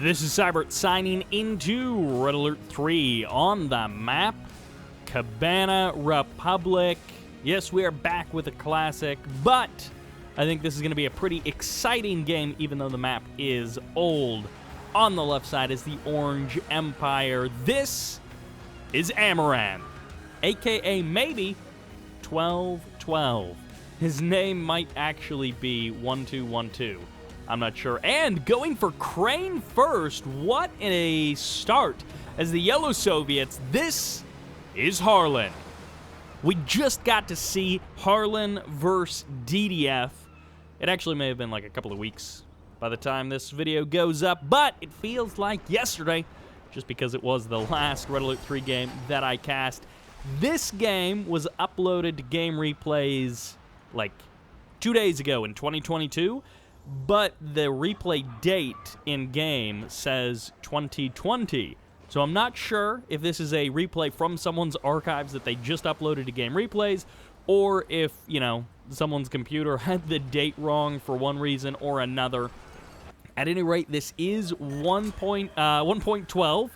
This is Cybert signing into Red Alert 3 on the map, Cabana Republic. Yes, we are back with a classic, but I think this is going to be a pretty exciting game, even though the map is old. On the left side is the Orange Empire. This is Amaranthin, AKA maybe 1212. His name might actually be 1212. I'm not sure. And going for Crane first. What a start. As the Yellow Soviets, this is Harlen. We just got to see Harlen versus DDF. It actually may have been like a couple of weeks by the time this video goes up, but it feels like yesterday, just because it was the last Red Alert 3 game that I cast. This game was uploaded to Game Replays like 2 days ago in 2022, but the replay date in-game says 2020. So I'm not sure if this is a replay from someone's archives that they just uploaded to Game Replays, or if, you know, someone's computer had the date wrong for one reason or another. At any rate, this is 1.12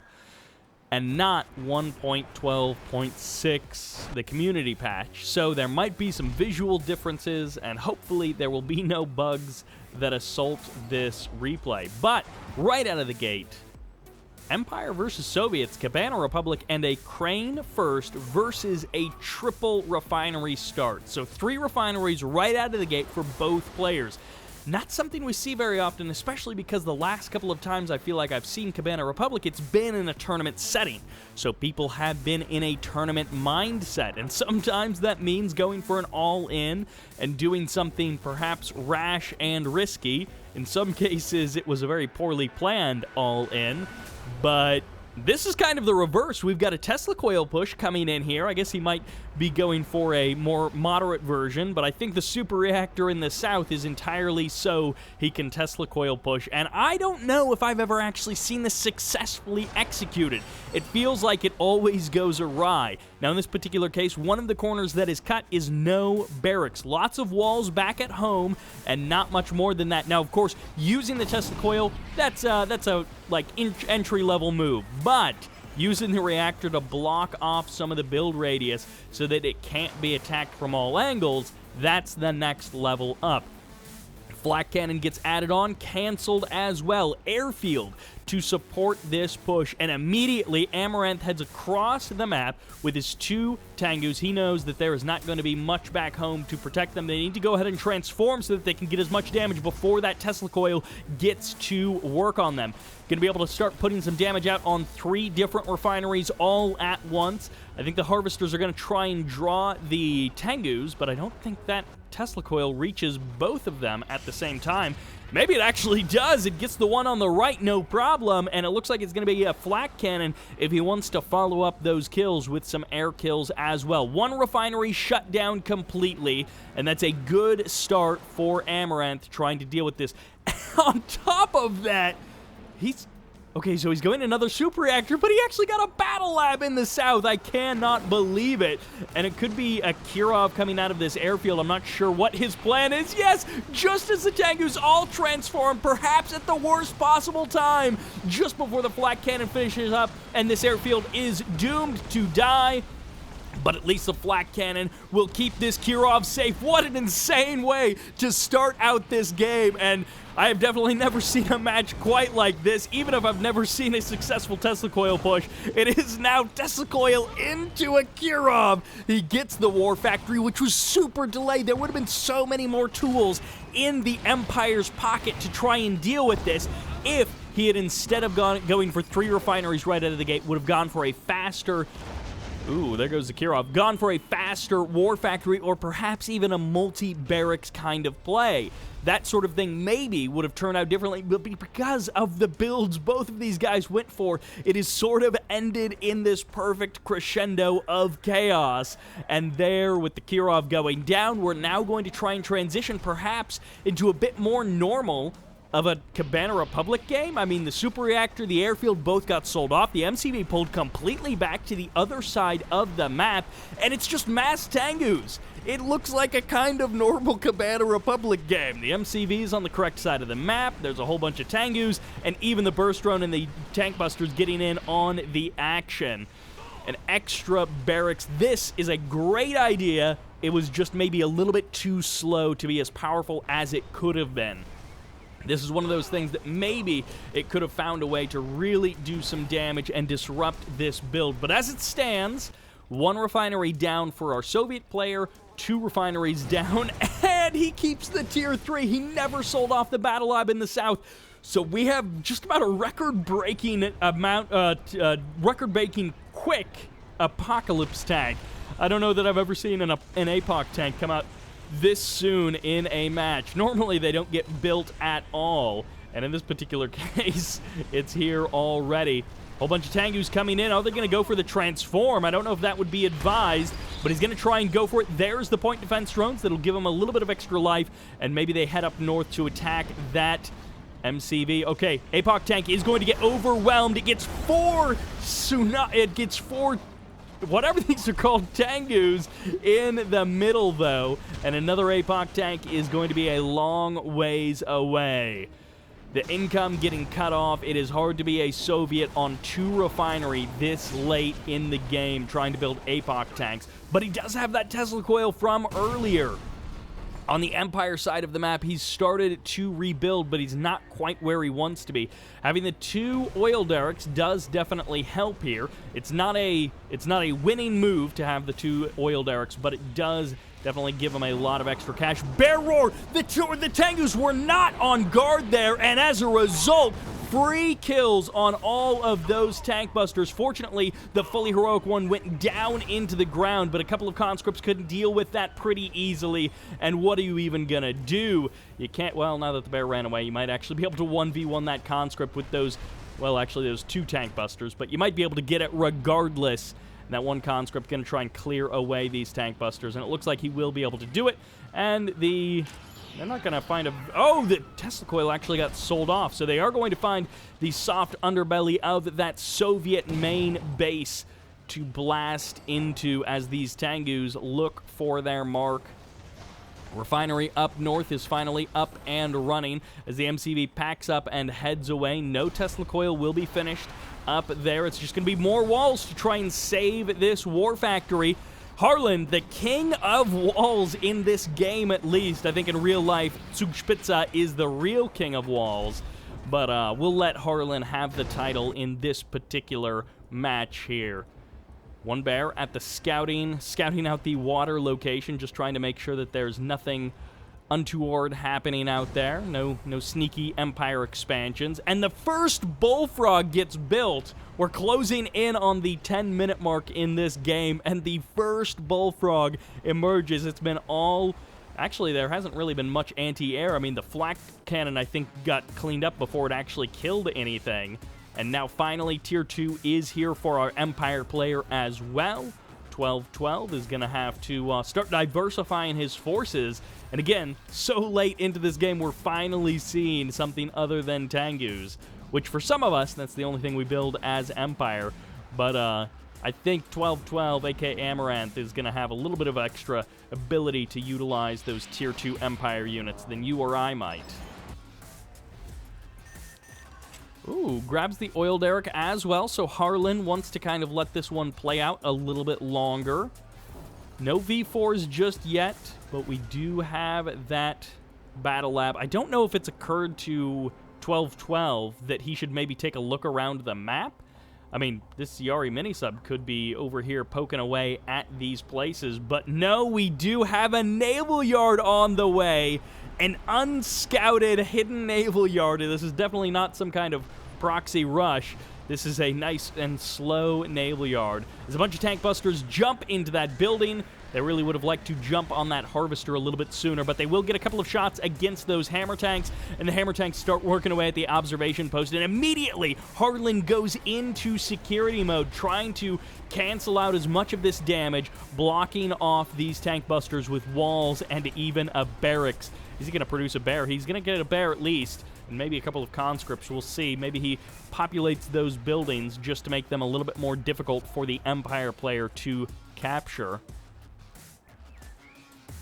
and not 1.12.6, the community patch. So there might be some visual differences, and hopefully there will be no bugs that assault this replay. But right out of the gate, Empire versus Soviets, Cabana Republic, and a Crane first versus a triple refinery start. So 3 refineries right out of the gate for both players. Not something we see very often, especially because the last couple of times I feel like I've seen Cabana Republic, it's been in a tournament setting. So people have been in a tournament mindset, and sometimes that means going for an all-in and doing something perhaps rash and risky. In some cases, it was a very poorly planned all-in, but this is kind of the reverse. We've got a Tesla coil push coming in here. I guess he might be going for a more moderate version, but I think the super reactor in the south is entirely so he can Tesla coil push, and I don't know if I've ever actually seen this successfully executed. It feels like it always goes awry. Now in this particular case, one of the corners that is cut is no barracks. Lots of walls back at home, and not much more than that. Now of course, using the Tesla coil, that's a like entry-level move, but using the reactor to block off some of the build radius so that it can't be attacked from all angles, that's the next level up. Flak cannon gets added on, canceled as well. Airfield to support this push, and immediately Amaranthin heads across the map with his 2 Tengus. He knows that there is not going to be much back home to protect them. They need to go ahead and transform so that they can get as much damage before that Tesla coil gets to work on them. Going to be able to start putting some damage out on 3 different refineries all at once. I think the harvesters are going to try and draw the Tengus, but I don't think that Tesla coil reaches both of them at the same time. Maybe it actually does. It gets the one on the right, no problem, and it looks like it's going to be a flak cannon if he wants to follow up those kills with some air kills as well. 1 refinery shut down completely, and that's a good start for Amaranthin trying to deal with this. On top of that, okay, so he's going another super reactor, but he actually got a battle lab in the south. I cannot believe it. And it could be a Kirov coming out of this airfield. I'm not sure what his plan is. Yes, just as the Tengus all transform, perhaps at the worst possible time, just before the flak cannon finishes up, and this airfield is doomed to die. But at least the flak cannon will keep this Kirov safe. What an insane way to start out this game, and I have definitely never seen a match quite like this. Even if I've never seen a successful Tesla coil push, it is now Tesla coil into a Kirov. He gets the war factory, which was super delayed. There would have been so many more tools in the Empire's pocket to try and deal with this if he had, instead of going for 3 refineries right out of the gate, would have gone for a faster... Ooh, there goes the Kirov. Gone for a faster war factory, or perhaps even a multi-barracks kind of play. That sort of thing maybe would have turned out differently, but because of the builds both of these guys went for, it is sort of ended in this perfect crescendo of chaos. And there, with the Kirov going down, we're now going to try and transition perhaps into a bit more normal of a Cabana Republic game. I mean, the super reactor, the airfield both got sold off. The MCV pulled completely back to the other side of the map, and it's just mass Tengus. It looks like a kind of normal Cabana Republic game. The MCV is on the correct side of the map. There's a whole bunch of Tengus, and even the burst drone and the tank busters getting in on the action. An extra barracks. This is a great idea. It was just maybe a little bit too slow to be as powerful as it could have been. This is one of those things that maybe it could have found a way to really do some damage and disrupt this build. But as it stands, 1 refinery down for our Soviet player, 2 refineries down, and he keeps the tier 3. He never sold off the battle lab in the south. So we have just about a record-breaking amount, record-breaking quick apocalypse tank. I don't know that I've ever seen an APOC tank come out this soon in a match. Normally they don't get built at all, and in this particular case, it's here already. Whole bunch of Tengus coming in. Are they going to go for the transform? I don't know if that would be advised, but he's going to try and go for it. There's the point defense drones that'll give him a little bit of extra life, and maybe they head up north to attack that MCV. Okay, APOC tank is going to get overwhelmed. It gets 4 whatever these are called, Tengus in the middle, though. And another APOC tank is going to be a long ways away. The income getting cut off. It is hard to be a Soviet on 2 refinery this late in the game trying to build APOC tanks. But he does have that Tesla coil from earlier. On the Empire side of the map, he's started to rebuild, but he's not quite where he wants to be. Having the 2 oil derricks does definitely help here. It's not a winning move to have the 2 oil derricks, but it does definitely give him a lot of extra cash. Bear Roar! The Tengus were not on guard there, and as a result, free kills on all of those tank busters. Fortunately, the fully heroic one went down into the ground, but a couple of conscripts couldn't deal with that pretty easily. And what are you even gonna do? You can't, well, now that the bear ran away, you might actually be able to 1v1 that conscript with those, well, actually those 2 tank busters, but you might be able to get it regardless. And that 1 conscript going to try and clear away these tank busters, and it looks like he will be able to do it. And they're not going to find a... Oh, the Tesla coil actually got sold off, so they are going to find the soft underbelly of that Soviet main base to blast into as these Tengus look for their mark. Refinery up north is finally up and running as the MCV packs up and heads away. No Tesla coil will be finished up there. It's just going to be more walls to try and save this war factory. Harlen, the king of walls in this game at least. I think in real life, Zugspitze is the real king of walls. But we'll let Harlen have the title in this particular match here. 1 bear at the scouting out the water location, just trying to make sure that there's nothing untoward happening out there. No sneaky Empire expansions. And the first bullfrog gets built. We're closing in on the 10-minute mark in this game, and the first bullfrog emerges. It's been all... Actually, there hasn't really been much anti-air. I mean, the flak cannon, I think, got cleaned up before it actually killed anything. And now, finally, Tier 2 is here for our Empire player as well. 1212 is going to have to start diversifying his forces. And again, so late into this game, we're finally seeing something other than Tengus, which for some of us, that's the only thing we build as Empire. But I think 1212, aka Amaranthin, is going to have a little bit of extra ability to utilize those Tier 2 Empire units than you or I might. Ooh, grabs the oil derrick as well, so Harlen wants to kind of let this one play out a little bit longer. No V4s just yet, but we do have that battle lab. I don't know if it's occurred to 1212 that he should maybe take a look around the map. I mean, this Yurii mini-sub could be over here poking away at these places, but no, we do have a naval yard on the way. An unscouted hidden naval yard. This is definitely not some kind of proxy rush. This is a nice and slow naval yard. As a bunch of tank busters jump into that building. They really would have liked to jump on that harvester a little bit sooner, but they will get a couple of shots against those hammer tanks, and the hammer tanks start working away at the observation post, and immediately Harlen goes into security mode, trying to cancel out as much of this damage, blocking off these tank busters with walls and even a barracks. Is he going to produce a bear? He's going to get a bear at least, and maybe a couple of conscripts. We'll see. Maybe he populates those buildings just to make them a little bit more difficult for the Empire player to capture.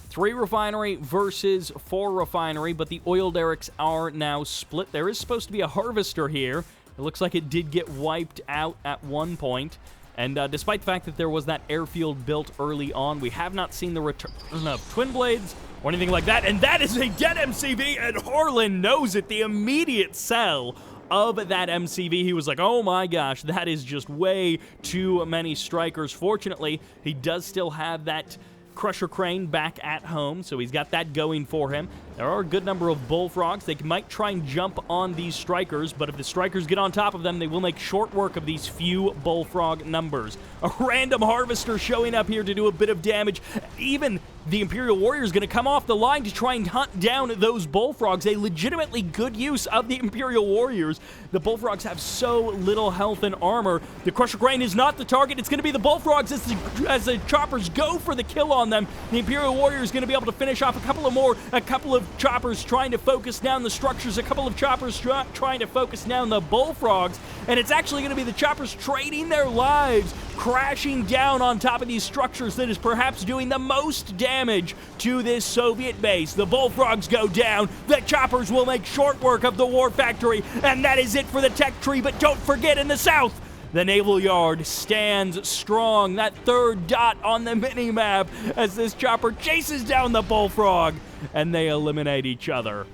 3 refinery versus 4 refinery, but the oil derricks are now split. There is supposed to be a harvester here. It looks like it did get wiped out at one point. And despite the fact that there was that airfield built early on, we have not seen the return of twin blades or anything like that. And that is a dead MCV, and Harlen knows it. The immediate sell of that MCV, he was like, oh my gosh, that is just way too many strikers. Fortunately, he does still have that Crusher Crane back at home, so he's got that going for him. There are a good number of bullfrogs. They might try and jump on these strikers, but if the strikers get on top of them, they will make short work of these few bullfrog numbers. A random harvester showing up here to do a bit of damage. Even the Imperial Warrior is going to come off the line to try and hunt down those bullfrogs. A legitimately good use of the Imperial Warriors. The bullfrogs have so little health and armor. The Crusher Crane is not the target. It's going to be the bullfrogs as the choppers go for the kill on them. The Imperial Warrior is going to be able to finish off a couple of choppers trying to focus down the structures, a couple of choppers trying to focus down the bullfrogs, and it's actually going to be the choppers trading their lives, crashing down on top of these structures that is perhaps doing the most damage to this Soviet base. The bullfrogs go down, the choppers will make short work of the war factory, and that is it for the tech tree. But don't forget, in the south, the naval yard stands strong. That third dot on the mini-map as this chopper chases down the bullfrog, and they eliminate each other.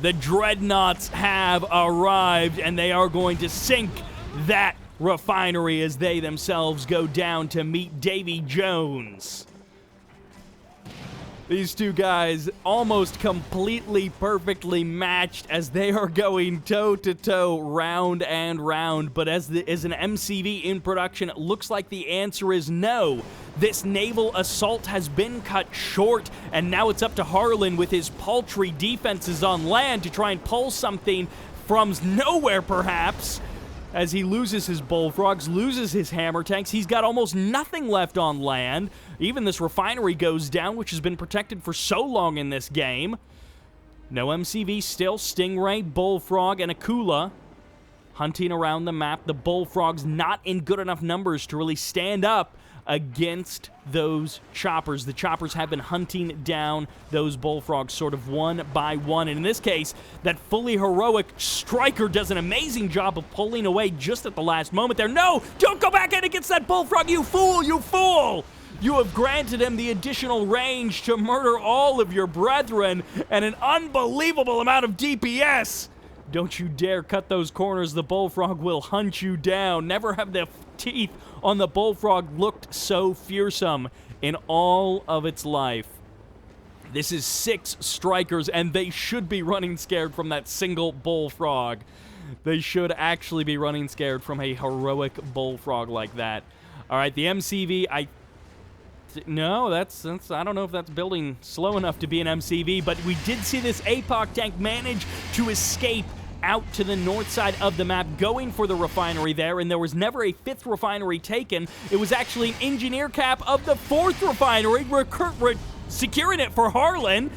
The dreadnoughts have arrived, and they are going to sink that refinery as they themselves go down to meet Davy Jones. These two guys almost completely perfectly matched as they are going toe-to-toe, round and round. But as an MCV in production, it looks like the answer is no. This naval assault has been cut short, and now it's up to Harlen with his paltry defenses on land to try and pull something from nowhere, perhaps. As he loses his bullfrogs, loses his hammer tanks, he's got almost nothing left on land. Even this refinery goes down, which has been protected for so long in this game. No MCV still. Stingray, Bullfrog, and Akula hunting around the map. The Bullfrogs not in good enough numbers to really stand up against those choppers. The choppers have been hunting down those bullfrogs sort of one by one. And in this case, that fully heroic striker does an amazing job of pulling away just at the last moment there. No! Don't go back in against that bullfrog, you fool! You fool! You have granted him the additional range to murder all of your brethren and an unbelievable amount of DPS. Don't you dare cut those corners. The bullfrog will hunt you down. Never have the teeth on the bullfrog looked so fearsome in all of its life. This is 6 strikers, and they should be running scared from that single bullfrog. They should actually be running scared from a heroic bullfrog like that. All right, the MCV, no, that's I don't know if that's building slow enough to be an MCV, but we did see this APOC tank manage to escape out to the north side of the map, going for the refinery there, and there was never a 5th refinery taken. It was actually an engineer cap of the 4th refinery, securing it for Harlen.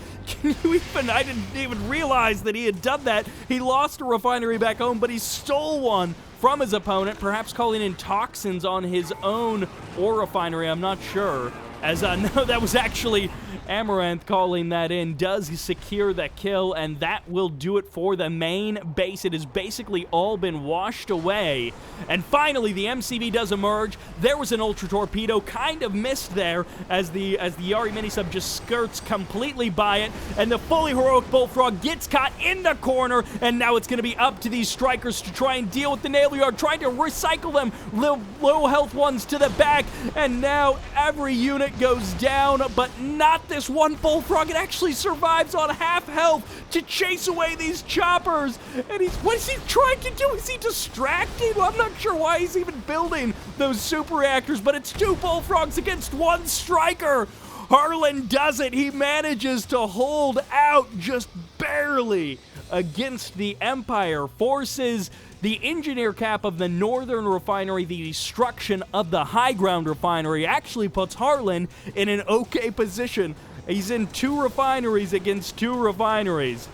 I didn't even realize that he had done that. He lost a refinery back home, but he stole one from his opponent, perhaps calling in toxins on his own ore refinery. I'm not sure. As no, that was actually Amaranthin calling that in. Does secure that kill, and that will do it for the main base. It has basically all been washed away. And finally, the MCV does emerge. There was an Ultra Torpedo, kind of missed there as the Yurii mini-sub just skirts completely by it, and the fully heroic Bullfrog gets caught in the corner, and now it's going to be up to these strikers to try and deal with the naval yard, trying to recycle them, low health ones to the back, and now every unit goes down, but not this one Bullfrog. It actually survives on half health to chase away these choppers. And what is he trying to do? Is he distracting? Well, I'm not sure why he's even building those super reactors, but it's 2 Bullfrogs against 1 striker. Harlen does it. He manages to hold out just barely against the Empire. Forces the engineer cap of the northern refinery, the destruction of the high ground refinery, actually puts Harlen in an okay position He's in 2 refineries against 2 refineries.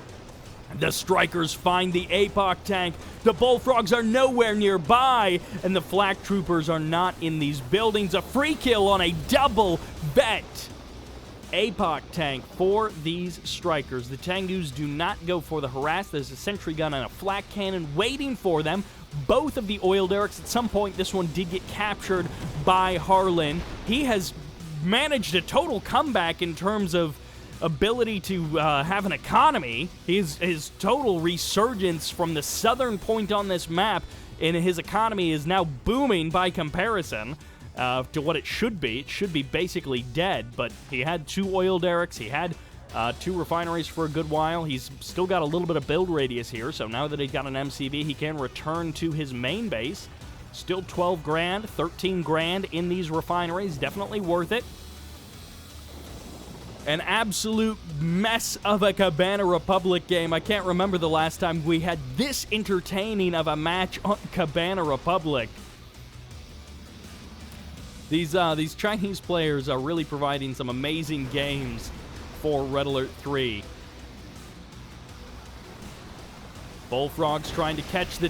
The strikers find the APOC tank. The bullfrogs are nowhere nearby, and the flak troopers are not in these buildings. A free kill on a double vet. APOC tank for these strikers. The Tengus do not go for the harass. There's a sentry gun and a flak cannon waiting for them. Both of the oil derricks. At some point, this one did get captured by Harlen. He has managed a total comeback in terms of ability to have an economy. His total resurgence from the southern point on this map in his economy is now booming by comparison to what it should be. It should be basically dead, but he had 2 oil derricks. He had 2 refineries for a good while. He's still got a little bit of build radius here, so now that he's got an MCV, he can return to his main base. Still 12 grand, 13 grand in these refineries. Definitely worth it. An absolute mess of a Cabana Republic game. I can't remember the last time we had this entertaining of a match on Cabana Republic. These Chinese players are really providing some amazing games for Red Alert 3. Bullfrogs trying to catch the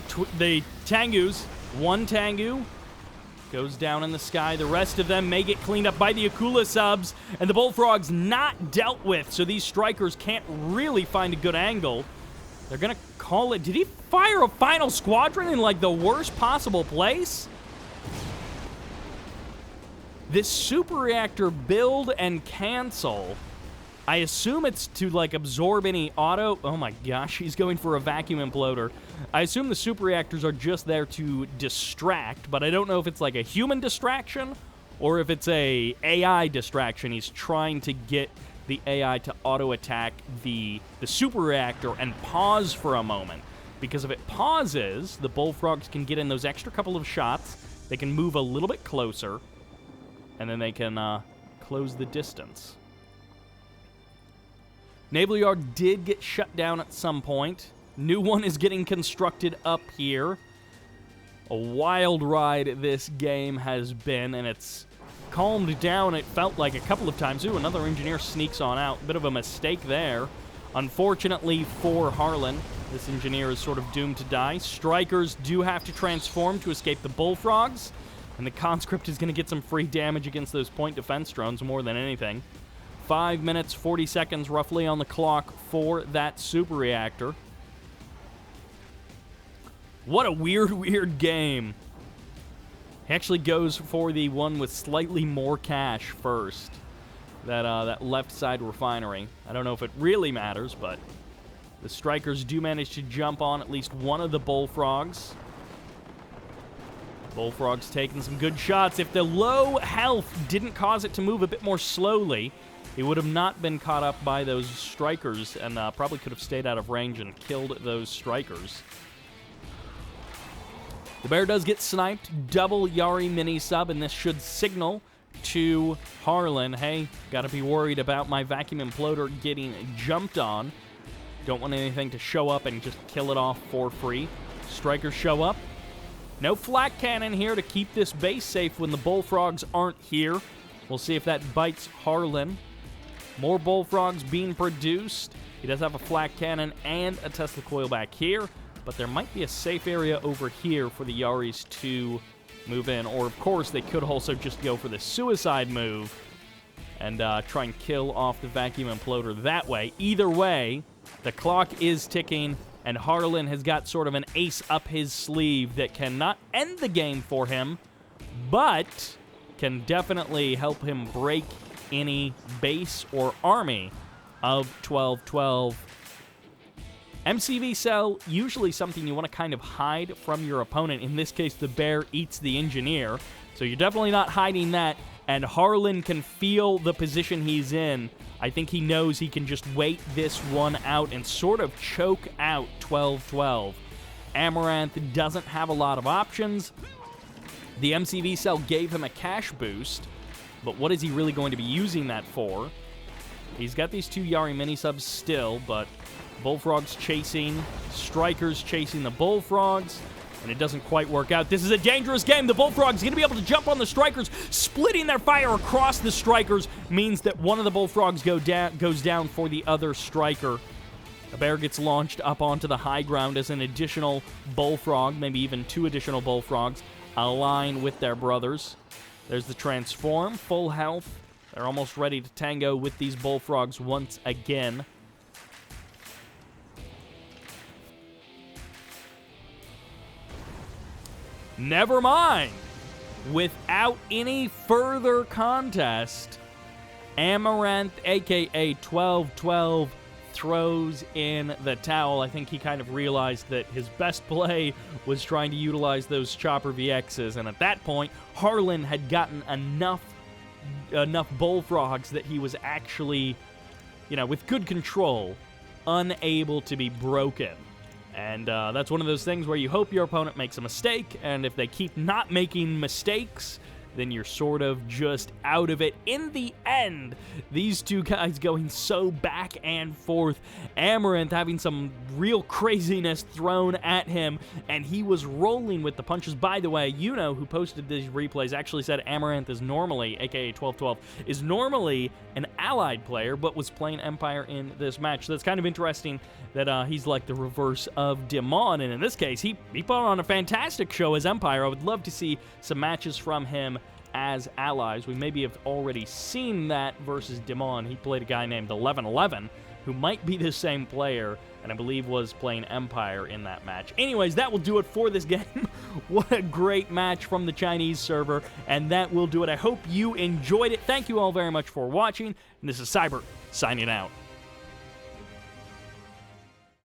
Tengus. 1 Tengu goes down in the sky. The rest of them may get cleaned up by the Akula subs, and the Bullfrogs not dealt with, so these strikers can't really find a good angle. They're going to call it. Did he fire a final squadron in, like, the worst possible place? This super reactor build and cancel. I assume it's to, like, absorb any auto... Oh my gosh, he's going for a vacuum imploder. I assume the super reactors are just there to distract, but I don't know if it's like a human distraction or if it's a AI distraction. He's trying to get the AI to auto-attack the super reactor and pause for a moment. Because if it pauses, the Bullfrogs can get in those extra couple of shots. They can move a little bit closer, and then they can close the distance. Naval Yard did get shut down at some point. New one is getting constructed up here. A wild ride this game has been, and it's calmed down, it felt like, a couple of times. Ooh, another engineer sneaks on out. Bit of a mistake there. Unfortunately for Harlen, this engineer is sort of doomed to die. Strikers do have to transform to escape the Bullfrogs, and the conscript is going to get some free damage against those point defense drones more than anything. 5 minutes, 40 seconds roughly on the clock for that super reactor. What a weird game. He actually goes for the one with slightly more cash first. That left side refinery. I don't know if it really matters, but the strikers do manage to jump on at least one of the Bullfrogs. Bullfrogs taking some good shots. If the low health didn't cause it to move a bit more slowly, he would have not been caught up by those strikers and probably could have stayed out of range and killed those strikers. The bear does get sniped. Double Yurii mini sub, and this should signal to Harlen, hey, gotta be worried about my vacuum imploder getting jumped on. Don't want anything to show up and just kill it off for free. Strikers show up. No flak cannon here to keep this base safe when the Bullfrogs aren't here. We'll see if that bites Harlen. More Bullfrogs being produced. He does have a flak cannon and a Tesla coil back here, but there might be a safe area over here for the Yuries to move in. Or, of course, they could also just go for the suicide move and try and kill off the vacuum imploder that way. Either way, the clock is ticking, and Harlen has got sort of an ace up his sleeve that cannot end the game for him, but can definitely help him break any base or army of 1212. MCV cell, usually something you want to kind of hide from your opponent. In this case, the bear eats the engineer, so you're definitely not hiding that, and Harlen can feel the position he's in. I think he knows he can just wait this one out and sort of choke out 1212. Amaranthin doesn't have a lot of options. The MCV cell gave him a cash boost, but what is he really going to be using that for? He's got these 2 Yurii mini-subs still, but Bullfrogs chasing, strikers chasing the Bullfrogs. and it doesn't quite work out. This is a dangerous game. The Bullfrog's going to be able to jump on the strikers. Splitting their fire across the strikers means that one of the Bullfrogs goes down for the other striker. A bear gets launched up onto the high ground as an additional Bullfrog, maybe even 2 additional Bullfrogs, align with their brothers. There's the transform, full health. They're almost ready to tango with these Bullfrogs once again. Never mind. Without any further contest, Amaranthin AKA 1212 throws in the towel. I think he kind of realized that his best play was trying to utilize those Chopper VXs, and at that point, Harlen had gotten enough Bullfrogs that he was actually, with good control, unable to be broken. And that's one of those things where you hope your opponent makes a mistake, and if they keep not making mistakes, then you're sort of just out of it. In the end, these two guys going so back and forth. Amaranthin having some real craziness thrown at him, and he was rolling with the punches. By the way, who posted these replays actually said Amaranthin is normally, aka 1212, is normally an allied player, but was playing Empire in this match. So that's kind of interesting that he's like the reverse of Demon, and in this case, he put on a fantastic show as Empire. I would love to see some matches from him as allies. We maybe have already seen that versus Demon. He played a guy named 1111, who might be the same player, and I believe was playing Empire in that match. Anyways, that will do it for this game. What a great match from the Chinese server, and that will do it. I hope you enjoyed it. Thank you all very much for watching, and this is Cyber, signing out.